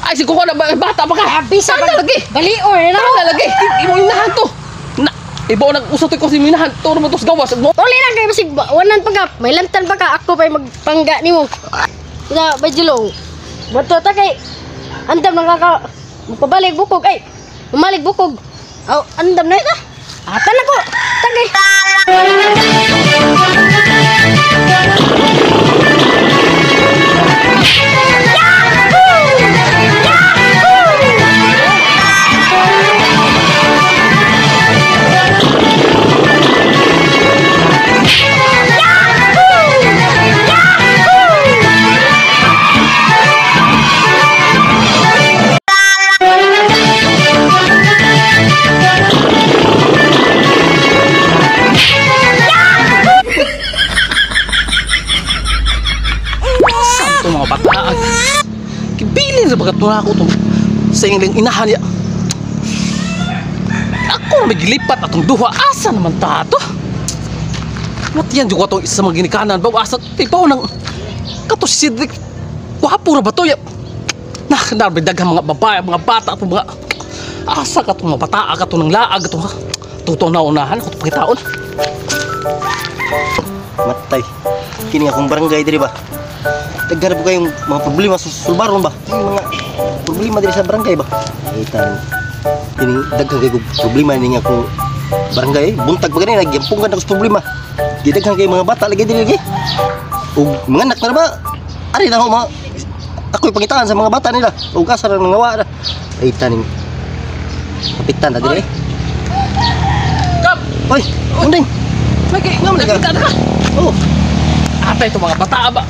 Ay, si kuko na bata pa ka. Bisa Saan na lagi? Balior na. Saan na lagi? Imo inahan to. Na, ibo nag-usot ko si minahan. Turo mo to sa gawas. Mo. Uli na kayo basig wanan pa ka. May lantan pa ka. Ako pa'y magpangga ni mo. Na, Bajilo. Bato ta kay. Andam na kaka. Magpabalik bukog. Ay, mamalik bukog. Aw, andam na ito. Atan ako. Tagay. Mga bataan kibilin sa pagkatula ko itong sa inyong inahan niya. Ako na maglilipat atong duha. Asa naman tato? Matiyan juga itong isa mga ginikanan. Bawa asa ipaw ng kato si Cedric. Wapo na ba ito? Narbidaghan mga babae, mga bata itong mga asa ka itong mga bataa ka itong ng laag itong tutong na unahan ako itong pagkitaon. Matay. Kini akong barangay diri ba? Naggarap ko kayong mga problema sa sulbaron ba? Yung mga problema diri sa barangay ba? Kita ini daghan kay problema ni akong barangay. Buntag pa gani nagyampung ako sa problema. Di daghan kay mga bata lagi diri lagi. Ug mga anak na ba? Ari na ako mga ako'y pangitaan sa mga bata nila. Ug asa ra nangawa na. Ay taning kapitan ta diri. Kap! Oy, unding. Lagi, nga mo nakita na ka. Oh, Ata ito mga bata ba?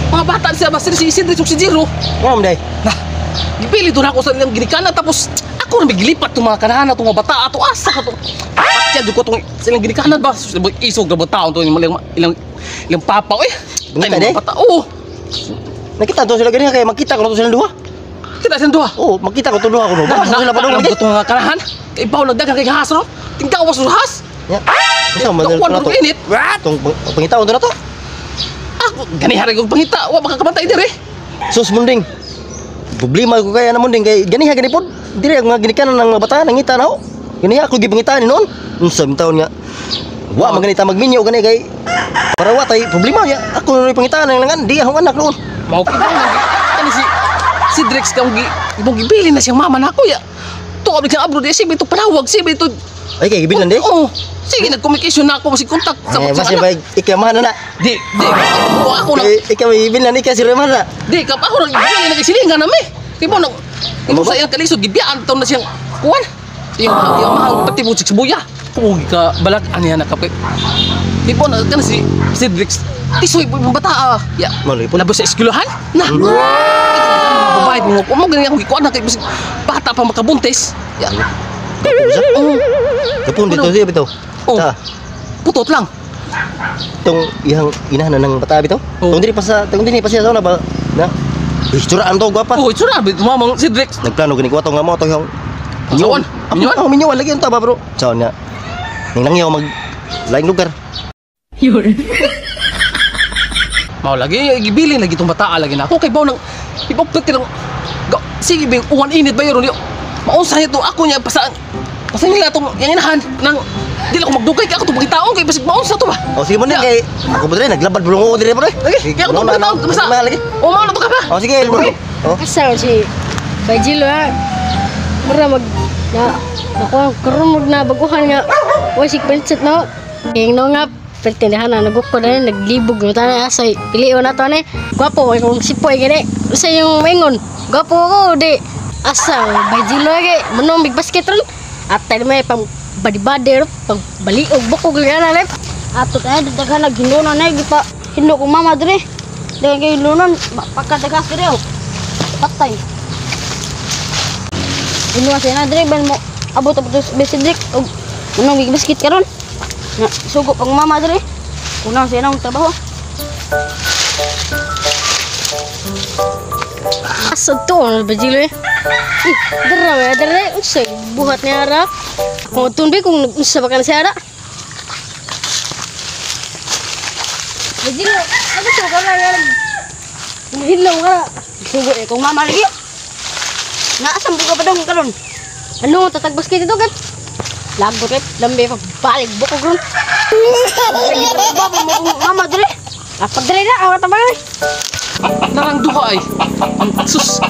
Mga bata siya ba? Si Cedric si Jiro. ngam day. Nah, gipili doon ako sa ilang ginikanan tapos ako na maglipat itong mga kanahan itong mga bata ato asa ka to. Atya dyan ko itong silang ginikanan ba? Isog na ba taon itong ilang papa eh. Bungita, Ay, mga eh? bata. Oo. Nakita to sila gani kay makita ko na to silang duha. Kita silang duha. Oh, makita ko to duha ko no. Ba sila pa Alam dong ko itong mga kanahan. Ibaw nagdagan kay Has no? Tingkaw was Has. Ya. Isa man Tukuan na to. ko init. Tong pangitaon to na to. Ako, ganihari kong pangita. Wa makakabantay din eh. Sus munding. Problema ko kaya na munding kay ganiha gani pod. Diri ang mga ginikanan ng mga bata nangita na ho. Ganiha ako gipangitaan ni noon. Unsa man taon nga. Wa maganita magminyo gani kay para wa tay problema niya. Ako na pangitaan ng langan di akong anak noon. Mau ko ba kani si Drex kang ibong gibili na siyang mama nako ya. To abig siyang abroad si bito palawag si bito. Ay kay gibilan di. Oo. Sige, nag-communication na ako kasi kontak sa Mas ba ikamahan na. Di. Ako na. Ikaw gibilan ika si Roman na. Di, kap ako nang ibigay na kisilingan na me. Di mo nang ito sa iyang kalisod gibiyaan taon na siyang kuwan. Yung mahal pati mo sa buya. Pugi ka balak aniya na kapit. Di mo na kan si Cedric. Tisoy po yung bata. Ya. Maloy po. Labos sa eskwelahan. Na. Babayad mo ko mo ganyan akong gikuan na kay bata pa makabuntis. Ya. Kapun dito siya bitaw. Oh. Ta. Putot lang. Tong ihang inahan ng bata bitaw. Oh. Tong diri pa siya sa na ba na. Isturaan to gwapa. Oh, ito na. Mamang Cedric. Nagplano gani ko nga mo to yung Saan? Minyon? Oh, minyon lagi unta ba bro. Saan nga. Ning langyaw mag laing lugar. Mao lagi gibilin lagi tong bata lagi na ako kay baw nang ipopet lang. Sige bing uwan init ba yun? Maunsa ito ako niya Pasang nila itong yung inahan nang di lang ako magdugay kaya ako itong pagkitaon kaya basig maunsa to ba? O sige mo din kay ako ba rin naglabad bulong ko dire bro. Lagi, kaya ako itong pagkitaon basta. Lagi. O mauna to ka ba? O sige bro. Oh. Asa si Bajilo ha. Mura mag nakuha karon mag nabaguhan nga. Wa sig pencet no. King no nga pertindahan na nagukod na naglibog no tana asay piliyo na to ne. Gwapo ay kung sipoy gani. Sa yung maingon. Gwapo ko di. Asa Bajilo ge manong big basket ron. At tayo may pang badi-badi pang baliog bukog nga na lep. Ato tayo daghan na ginunan na gipa hindo ko mama dire. Daghan kay ginunan pagkadagas dire oh. Patay. Inuwa siya na dire ban mo abot Cedric og manong big basket karon. Na sugo pang mama dire. Kunang siya nang trabaho. Asod to Bajilo eh. Dara, usay buhat ni ara. Kung tunbi kung unsa ba kan si ara. Bajilo, ano to ka lang. Hilaw ka. Sugo eh kung mama lagi. Naasam buka pa dong karon. Ano tatagbas kay dito kat? Lagot rep, lambe pa balik bukog ron. Baba mo mama dire. Apa dire na awat abang. Narang duha ay. Sus.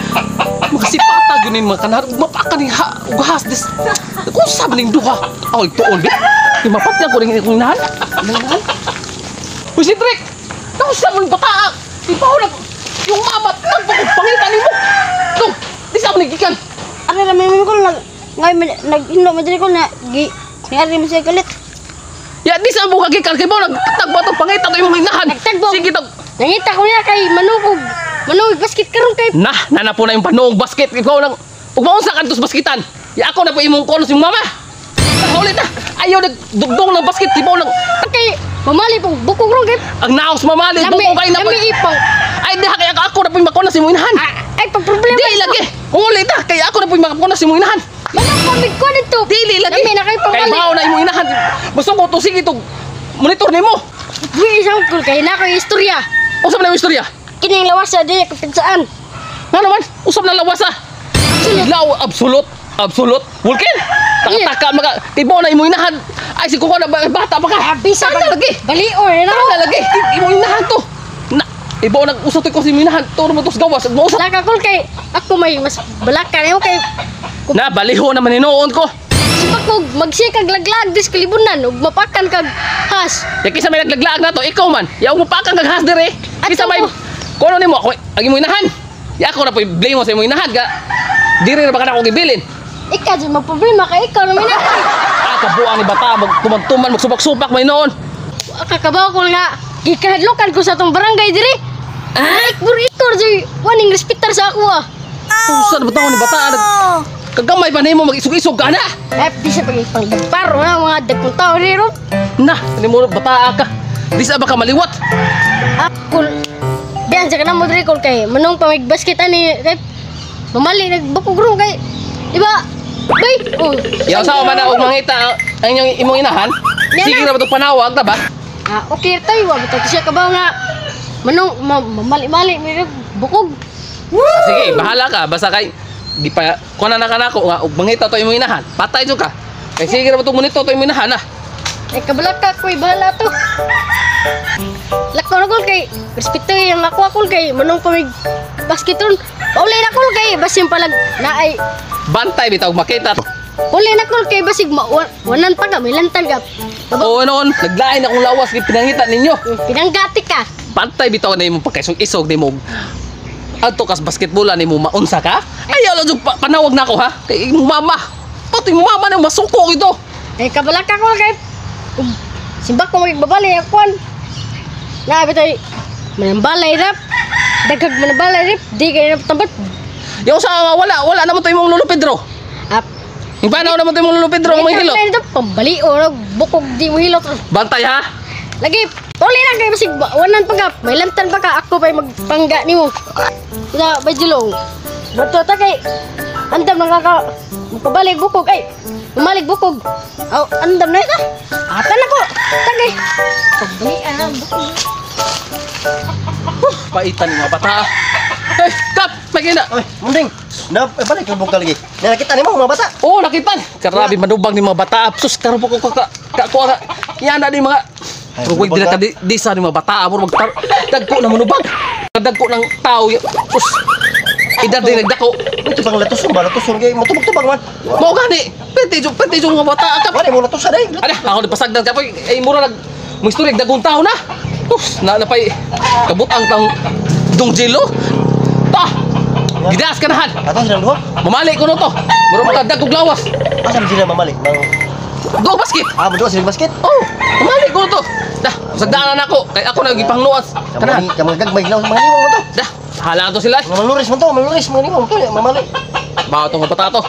Magsipata gunin mga kanar. Mapakan ni ugahas des. Kung sabi ning duha. Ay tuon be. Mapatya ko ring ikong inahan. Inahan. Uy si Drake. Kung sabi ng bataa. Ipaw na. Yung mama. Nagpapangitan ni mo. Tung. Di sa manigikan. Ano naman ko ngay nag-indo madiri ko na ngari mo siya galit. Ya di sa mo kagikan kay mo nagtagbo to pangitan ko imong inahan. Nagtagbo. Sige tag. Nangita ko niya kay manukog. Manukog basket karon kay. Nana po na yung panuong basket. Ikaw lang. Ug maunsa ka tos basketan. Ya ako na po imong konos yung mama. Ulit na. Ayaw nagdugdong ng basket. Di mo lang. Kay mamali pong bukog ron kay. Ang naos mamali. Lami, Bukong kayo na po. lami ipaw. Ay di kaya ako na po yung makonas imong inahan. Ay pag problema. Di lagi. Ulit na. Kaya ako na po yung makonas imong inahan. Mga pamig ko dito. Dili lagi. Lami na kay Kaya pamali. bao na imong inahan. Gusto ko to sige to. Monitor nimo. Buwi isang kul kay na ko istorya. Usap na yung istorya. Kining lawas sa di kapinsaan. Nga naman. Usap na lawasa. Law absolute. Absolute. Vulcan. Taka-taka mga. Tibo na imong inahan. Ay si kuko na bata pa ka. Bisa Sana lagi. Balior na. Sana lagi. Imong inahan to. Na. Ibo nag usap ko si imong inahan. Turo mo to sa gawas. Mo usap. Nakakul kay ako may mas balakan ako kay Na baliho naman hinuon ko. sipak ko magsikag laglag dis kalibunan ug mapakan kag has. Ya kisa may naglaglaag na to, ikaw man. Ya mo pa kang gaghas dire. Kisa may kuno nimo ako ang imong inahan. Ya ako na po blame mo sa imong inahan ga. Dire na ba kana ko gibilin? Ikaw di magproblema kay ikaw naman na. Kabuang ni bata magtumagtuman magsubak-subak may noon. Kakabaw ko nga gikahadlokan ko sa tong barangay diri. Ikbur-ikor di waning respektar sa ako ah. Usan ba taon ni bata kagamay pa nimo mag-isog-isog ka na. Di sa pagparo na mga dagkong tao riro. Na, nimo bata ka. Di sa ba ka maliwat? Ako diyan sa kanang mo diri kol kay manong pamig basket ani kay mamali nagbukog ron kay di ba? Bay. Oh. Yaw sa man og mangita ang inyong imong inahan. Sige na ba to panawag ta ba? Okay tayo wa bitaw siya kabaw nga manong mamali-mali may bukog. Sige, bahala ka. Basta kay di pa kuha na kanako nga og mangita to imong inahan. Patay jud ka. Kay sige na ba to monito to imong inahan ah. Ay kabalaka ko'y bahala to. Lakaw na kol kay respeto yung ako kay manong pamig basket ron. Paulay na kol kay basim palag na ay Bantay bitaw makita to. paulay na kol kay basig wanan pa ka may lantan ka. Oo noon, naglain akong lawas kay pinangita ninyo. Pinanggati ka. Bantay bitaw na imong pagkaisog-isog nimo. Adto kas basketbola nimo maunsa ka? Ayaw lang jud panawag nako ha. Kay imong mama. Pati imong mama nang masuko ito. Ay kabalaka kol kay simba ko magbabalay akon. Na bitay manambalay rap. Dagag manambalay rap di kay tambat. Yaw sa wala naman to imong Lolo Pedro. Ap Yung paano naman to imong Lolo Pedro ang mahilot. Pambali o bukog di mo hilot. Bantay ha. Lagi, uli na kayo masig wanan pa ka. May lantan pa ka. Ako pa'y magpangga ni mo. Ina, may jilong. Bato ta kay. Andam na ka. Magpabalik bukog. Ay, umalig bukog. Aw, andam na ito. Atan na ko. Tagay. Pagbali, bukog. Paitan ni mga bata. Eh, Kap, may kina. Oy, munding. Na balik ka bukal lagi. Na nakita nimo mga bata. Oh, nakitan. Karabi manubang ni mga bata. Sus, karon po ko ka yan na ni mga Ruwag dila ka di sa ni mga bata mo dagko na manubag. Dagko ng tao. Sus. Edad din nagdako. Ito bang latuson ba? Latuson kay matubag-tubag man. Mao gani. Pwede yung mga bata ka. Wala mo latuson day. Ada, ako nagpasagdan ka po. Ay mura mo istorya dagong tao na. Us, napay kabutang tang dongjelo. Ta. Gidas ka nahan. Ato silang duha. Mamali ko no to. Mura magdagog lawas. Asa sila mamalik? Go basket. Madua sila basket. Oh, mamali ko no to. Dah, sagdaan ako. Kay ako nagipangnuas. Kanahan. Kamang gagmay lang mga niwang mo to. Dah, hala to sila. Maluris mo to, maluris mga niwang to. Mamalik. Bawa tong bata to.